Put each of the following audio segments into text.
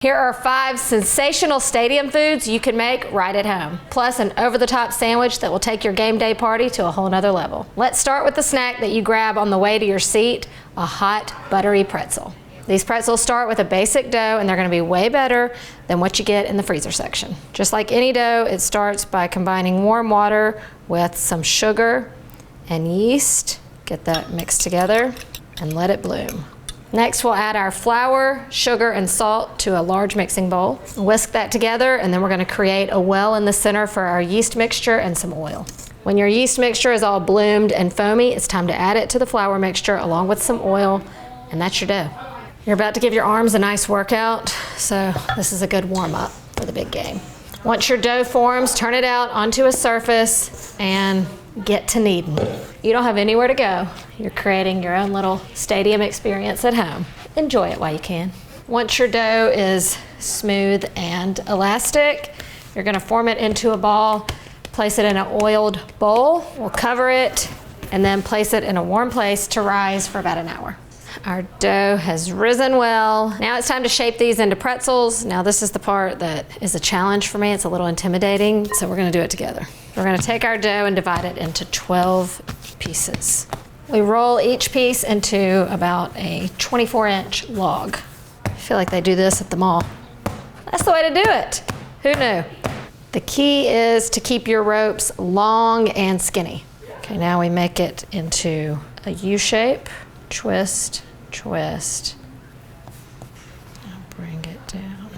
Here are 5 sensational stadium foods you can make right at home, plus an over-the-top sandwich that will take your game day party to a whole nother level. Let's start with the snack that you grab on the way to your seat, a hot, buttery pretzel. These pretzels start with a basic dough, and they're going to be way better than what you get in the freezer section. Just like any dough, it starts by combining warm water with some sugar and yeast. Get that mixed together and let it bloom. Next, we'll add our flour, sugar, and salt to a large mixing bowl. Whisk that together, and then we're going to create a well in the center for our yeast mixture and some oil. When your yeast mixture is all bloomed and foamy, it's time to add it to the flour mixture along with some oil, and that's your dough. You're about to give your arms a nice workout, so this is a good warm-up for the big game. Once your dough forms, turn it out onto a surface and get to kneading. You don't have anywhere to go. You're creating your own little stadium experience at home. Enjoy it while you can. Once your dough is smooth and elastic, you're going to form it into a ball, place it in an oiled bowl. We'll cover it and then place it in a warm place to rise for about an hour. Our dough has risen well. Now it's time to shape these into pretzels. Now this is the part that is a challenge for me. It's a little intimidating, so we're going to do it together. We're going to take our dough and divide it into 12 pieces. We roll each piece into about a 24-inch log. I feel like they do this at the mall. That's the way to do it. Who knew? The key is to keep your ropes long and skinny. Okay, now we make it into a U shape. Twist, twist. I'll bring it down.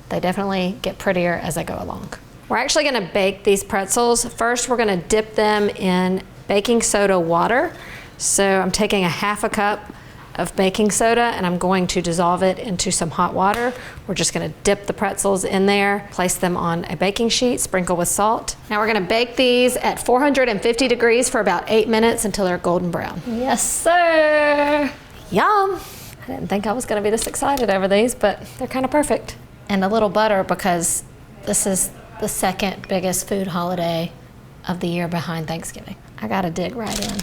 They definitely get prettier as I go along. We're actually going to bake these pretzels. First, we're going to dip them in baking soda water. So I'm taking a half a cup of baking soda and I'm going to dissolve it into some hot water. We're just going to dip the pretzels in there, place them on a baking sheet, sprinkle with salt. Now we're going to bake these at 450 degrees for about 8 minutes until they're golden brown. Yes, sir. Yum. I didn't think I was going to be this excited over these, but they're kind of perfect. And a little butter because this is the second biggest food holiday of the year behind Thanksgiving. I got to dig right in.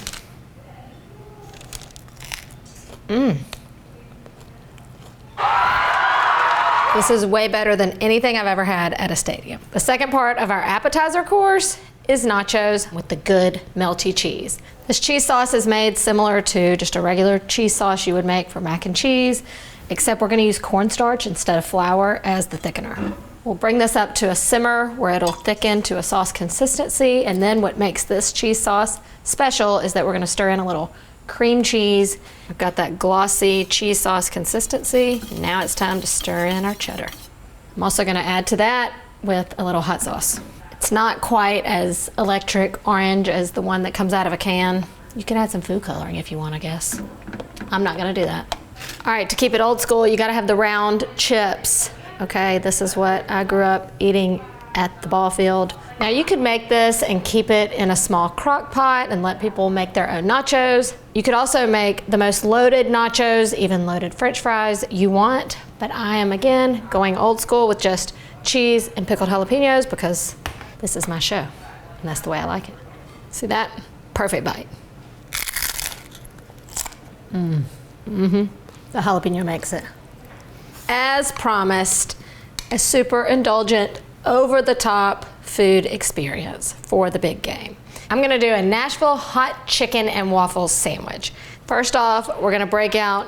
This is way better than anything I've ever had at a stadium. The second part of our appetizer course is nachos with the good melty cheese. This cheese sauce is made similar to just a regular cheese sauce you would make for mac and cheese, except we're going to use cornstarch instead of flour as the thickener. We'll bring this up to a simmer where it'll thicken to a sauce consistency, and then what makes this cheese sauce special is that we're going to stir in a little cream cheese. I've got that glossy cheese sauce consistency. Now it's time to stir in our cheddar. I'm also going to add to that with a little hot sauce. It's not quite as electric orange as the one that comes out of a can. You can add some food coloring if you want, I guess. I'm not going to do that. All right, to keep it old school, you got to have the round chips. Okay, this is what I grew up eating at the ball field. Now you could make this and keep it in a small crock pot and let people make their own nachos. You could also make the most loaded nachos, even loaded French fries you want, but I am again going old school with just cheese and pickled jalapenos because this is my show and that's the way I like it. See that? Perfect bite. The jalapeno makes it. As promised, a super indulgent, over-the-top food experience for the big game. I'm gonna do a Nashville hot chicken and waffles sandwich. First off, we're gonna break out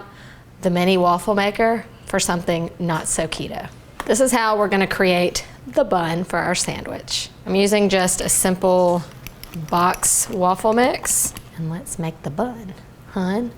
the mini waffle maker for something not so keto. This is how we're gonna create the bun for our sandwich. I'm using just a simple box waffle mix, and let's make the bun, hun.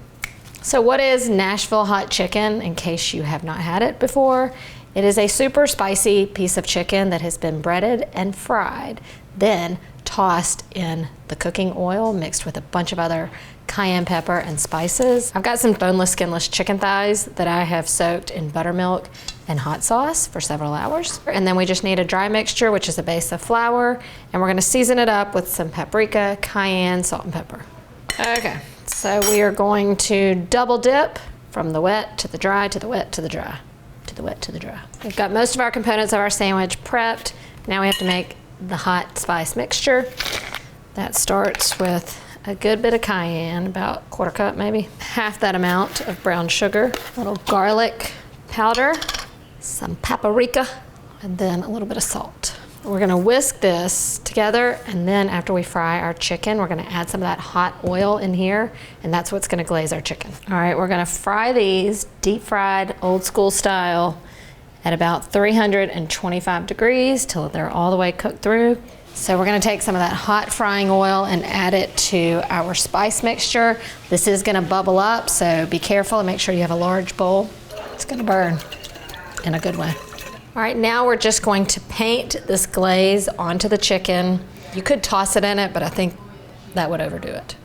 So what is Nashville hot chicken, in case you have not had it before? It is a super spicy piece of chicken that has been breaded and fried, then tossed in the cooking oil mixed with a bunch of other cayenne pepper and spices. I've got some boneless, skinless chicken thighs that I have soaked in buttermilk and hot sauce for several hours. And then we just need a dry mixture, which is a base of flour, and we're gonna season it up with some paprika, cayenne, salt, and pepper. Okay, so we are going to double dip from the wet to the dry to the wet to the dry. To the wet to the dry. We've got most of our components of our sandwich prepped. Now we have to make the hot spice mixture. That starts with a good bit of cayenne, about a quarter cup maybe. Half that amount of brown sugar, a little garlic powder, some paprika, and then a little bit of salt. We're gonna whisk this together, and then after we fry our chicken, we're gonna add some of that hot oil in here, and that's what's gonna glaze our chicken. All right, we're gonna fry these deep fried, old school style at about 325 degrees till they're all the way cooked through. So we're gonna take some of that hot frying oil and add it to our spice mixture. This is gonna bubble up, so be careful and make sure you have a large bowl. It's gonna burn in a good way. All right, now we're just going to paint this glaze onto the chicken. You could toss it in it, but I think that would overdo it.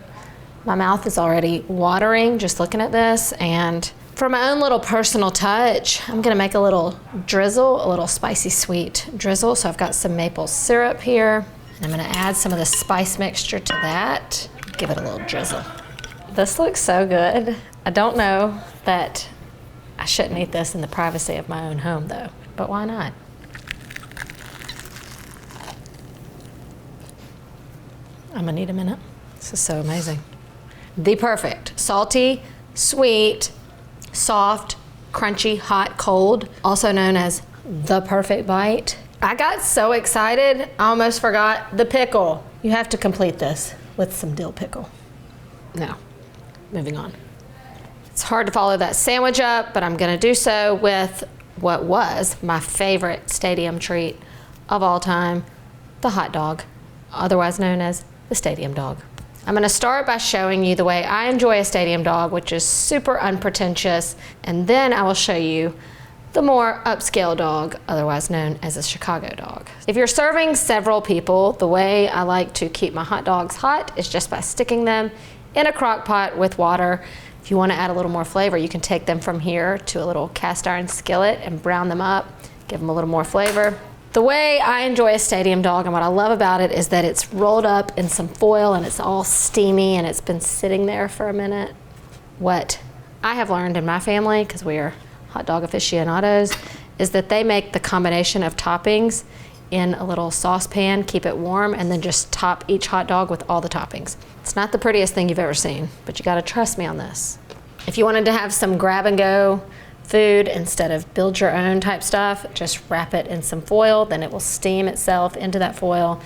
My mouth is already watering just looking at this, and for my own little personal touch, I'm gonna make a little drizzle, a little spicy sweet drizzle. So I've got some maple syrup here, and I'm gonna add some of the spice mixture to that. Give it a little drizzle. This looks so good. I don't know that I shouldn't eat this in the privacy of my own home though, but why not? I'm gonna need a minute. This is so amazing. The perfect salty, sweet, soft, crunchy, hot, cold, also known as the perfect bite. I got so excited, I almost forgot the pickle. You have to complete this with some dill pickle. Now, moving on. It's hard to follow that sandwich up, but I'm gonna do so with what was my favorite stadium treat of all time, the hot dog, otherwise known as the stadium dog. I'm gonna start by showing you the way I enjoy a stadium dog, which is super unpretentious, and then I will show you the more upscale dog, otherwise known as a Chicago dog. If you're serving several people, the way I like to keep my hot dogs hot is just by sticking them in a crock pot with water. If you wanna add a little more flavor, you can take them from here to a little cast iron skillet and brown them up, give them a little more flavor. The way I enjoy a stadium dog and what I love about it is that it's rolled up in some foil and it's all steamy and it's been sitting there for a minute. What I have learned in my family, because we are hot dog aficionados, is that they make the combination of toppings in a little saucepan, keep it warm, and then just top each hot dog with all the toppings. It's not the prettiest thing you've ever seen, but you gotta trust me on this. If you wanted to have some grab and go food instead of build your own type stuff, just wrap it in some foil, then it will steam itself into that foil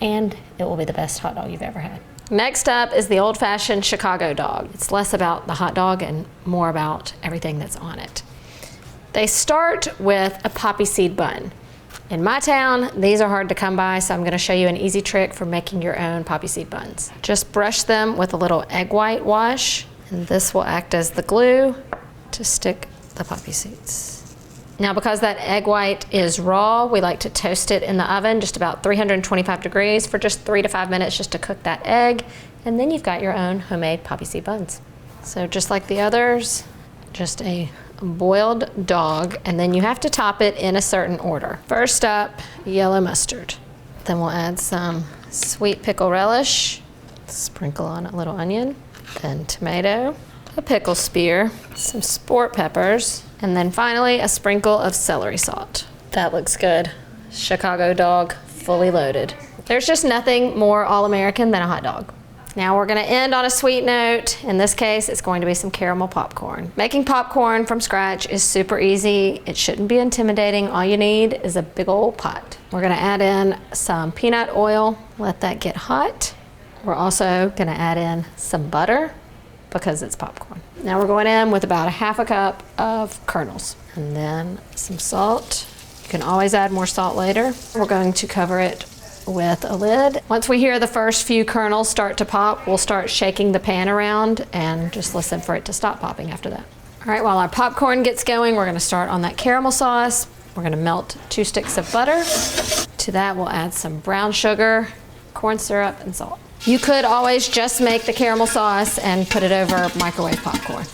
and it will be the best hot dog you've ever had. Next up is the old-fashioned Chicago dog. It's less about the hot dog and more about everything that's on it. They start with a poppy seed bun. In my town, these are hard to come by, so I'm gonna show you an easy trick for making your own poppy seed buns. Just brush them with a little egg white wash, and this will act as the glue to stick the poppy seeds. Now, because that egg white is raw, we like to toast it in the oven, just about 325 degrees for just 3 to 5 minutes just to cook that egg, and then you've got your own homemade poppy seed buns. So just like the others, just a boiled dog, and then you have to top it in a certain order. First up, yellow mustard. Then we'll add some sweet pickle relish, sprinkle on a little onion, then tomato, a pickle spear, some sport peppers, and then finally a sprinkle of celery salt. That looks good. Chicago dog, fully loaded. There's just nothing more all-American than a hot dog. Now we're gonna end on a sweet note. In this case, it's going to be some caramel popcorn. Making popcorn from scratch is super easy. It shouldn't be intimidating. All you need is a big old pot. We're gonna add in some peanut oil, let that get hot. We're also gonna add in some butter because it's popcorn. Now we're going in with about a half a cup of kernels and then some salt. You can always add more salt later. We're going to cover it with a lid. Once we hear the first few kernels start to pop, we'll start shaking the pan around and just listen for it to stop popping after that. All right, while our popcorn gets going, we're gonna start on that caramel sauce. We're gonna melt 2 sticks of butter. To that, we'll add some brown sugar, corn syrup, and salt. You could always just make the caramel sauce and put it over microwave popcorn.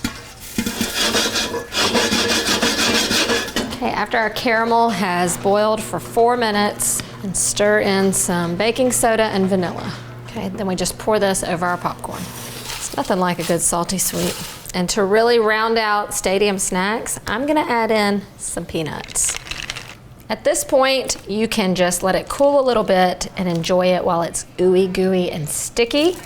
Okay, after our caramel has boiled for 4 minutes, and stir in some baking soda and vanilla. Okay, then we just pour this over our popcorn. It's nothing like a good salty sweet. And to really round out stadium snacks, I'm gonna add in some peanuts. At this point, you can just let it cool a little bit and enjoy it while it's ooey gooey and sticky.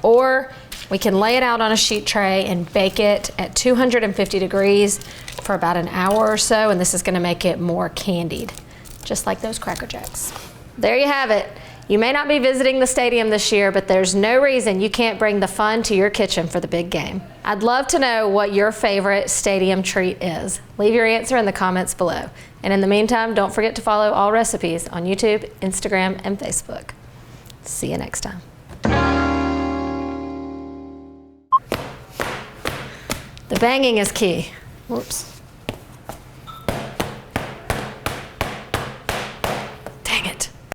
Or We can lay it out on a sheet tray and bake it at 250 degrees for about an hour or so, and this is gonna make it more candied, just like those Cracker Jacks. There you have it. You may not be visiting the stadium this year, but there's no reason you can't bring the fun to your kitchen for the big game. I'd love to know what your favorite stadium treat is. Leave your answer in the comments below. And in the meantime, don't forget to follow Allrecipes on YouTube, Instagram, and Facebook. See you next time. The banging is key. Whoops.